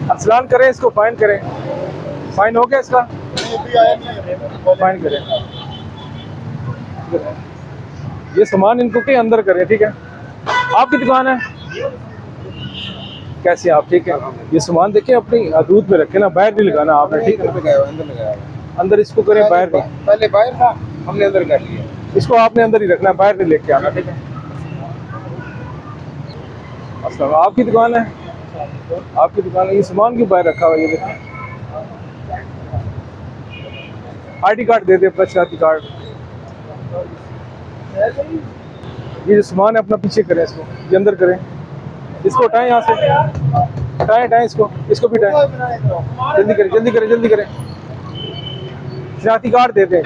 अर्सलान करें इसको, फाइन करें। फाइन हो गया इसका, फाइन करें। ये सामान इनको के अंदर करें, ठीक है। आपकी दुकान है कैसे आप, ठीक है। ये सामान देखिए अपनी हदूद में रखे ना, बाहर नहीं लगाना आपने, ठीक है। अंदर इसको करें, बाहर नहीं। पहले बाहर था, हमने अंदर कर लिया। इसको आपने अंदर ही रखना, बाहर नहीं लेके आना, ठीक है। अस्सलाम, आपकी दुकान है, आपकी दुकान है। ये सामान क्यों बाहर रखा हुआ है? ये देखिए, ID कार्ड दे दे, अपना शनाख्ती कार्ड। ये जो सामान है अपना पीछे करें, इसको ये अंदर करें। इसको हटाएं यहाँ से, हटाएं इसको, इसको भी हटाएं। जल्दी करें, जल्दी करें, जल्दी करें। शनाख्ती कार्ड दे दें।